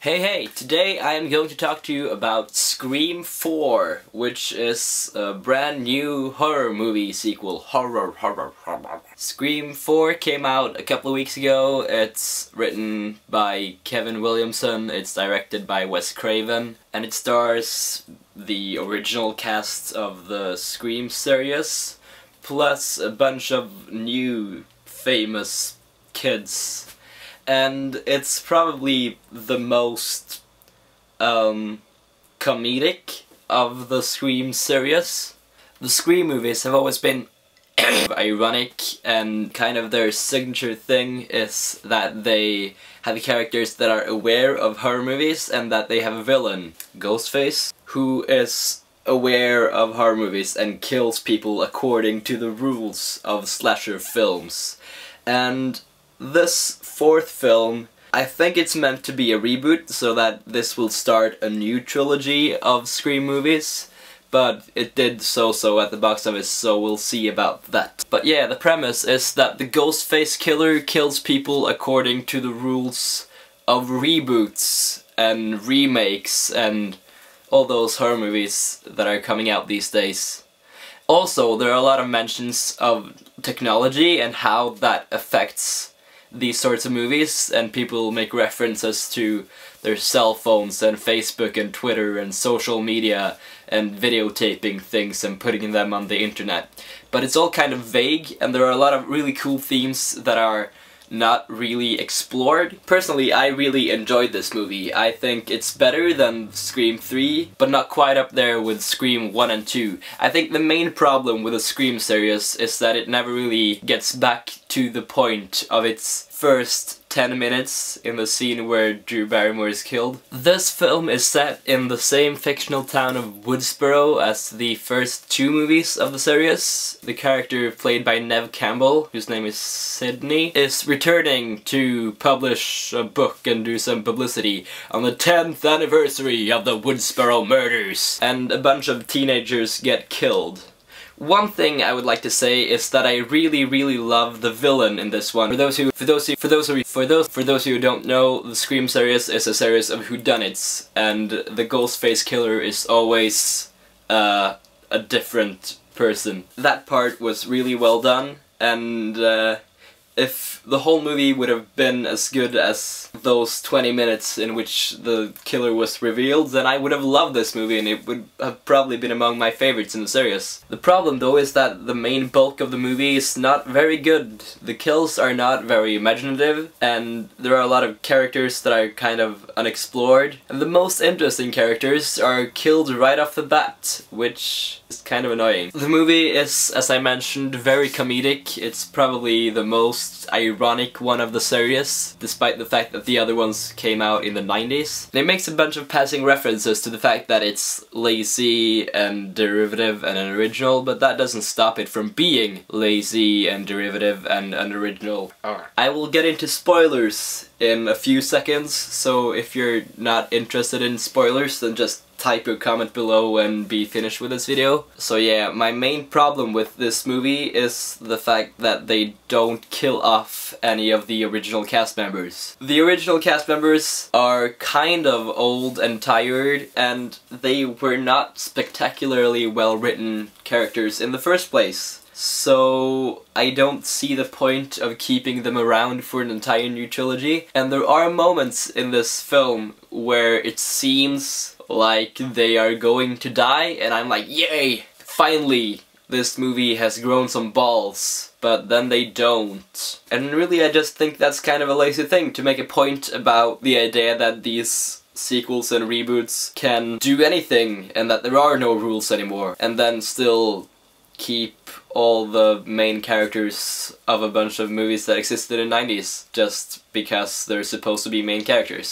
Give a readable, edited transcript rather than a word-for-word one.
Hey, today I am going to talk to you about Scream 4, which is a brand new horror movie sequel. Horror. Scream 4 came out a couple of weeks ago. It's written by Kevin Williamson, it's directed by Wes Craven, and it stars the original cast of the Scream series, plus a bunch of new famous kids. And it's probably the most comedic of the Scream series. The Scream movies have always been ironic, and kind of their signature thing is that they have characters that are aware of horror movies and that they have a villain, Ghostface, who is aware of horror movies and kills people according to the rules of slasher films. And this fourth film, I think it's meant to be a reboot, so that this will start a new trilogy of Scream movies, but it did so-so at the box office, so we'll see about that. But yeah, the premise is that the Ghostface killer kills people according to the rules of reboots and remakes and all those horror movies that are coming out these days. Also, there are a lot of mentions of technology and how that affects these sorts of movies, and people make references to their cell phones and Facebook and Twitter and social media and videotaping things and putting them on the internet. But it's all kind of vague, and there are a lot of really cool themes that are not really explored. Personally, I really enjoyed this movie. I think it's better than Scream 3, but not quite up there with Scream 1 and 2. I think the main problem with the Scream series is that it never really gets back to the point of its first 10 minutes in the scene where Drew Barrymore is killed. This film is set in the same fictional town of Woodsboro as the first two movies of the series. The character played by Neve Campbell, whose name is Sydney, is returning to publish a book and do some publicity on the 10th anniversary of the Woodsboro murders, and a bunch of teenagers get killed. One thing I would like to say is that I really love the villain in this one. For those who don't know, the Scream series is a series of whodunits, and the Ghostface killer is always a different person. That part was really well done, and if the whole movie would have been as good as those 20 minutes in which the killer was revealed, then I would have loved this movie and it would have probably been among my favorites in the series. The problem though is that the main bulk of the movie is not very good. The kills are not very imaginative, and there are a lot of characters that are kind of unexplored. And the most interesting characters are killed right off the bat, which is kind of annoying. The movie is, as I mentioned, very comedic. It's probably the most ironic one of the series, despite the fact that the other ones came out in the 90s. And it makes a bunch of passing references to the fact that it's lazy and derivative and unoriginal, but that doesn't stop it from being lazy and derivative and unoriginal. I will get into spoilers in a few seconds, so if you're not interested in spoilers, then just type your comment below and be finished with this video. So yeah, my main problem with this movie is the fact that they don't kill off any of the original cast members. The original cast members are kind of old and tired, and they were not spectacularly well written characters in the first place. So I don't see the point of keeping them around for an entire new trilogy. And there are moments in this film where it seems like they are going to die, and I'm like, yay! Finally! This movie has grown some balls. But then they don't. And really I just think that's kind of a lazy thing, to make a point about the idea that these sequels and reboots can do anything and that there are no rules anymore, and then still keep all the main characters of a bunch of movies that existed in the 90s just because they're supposed to be main characters.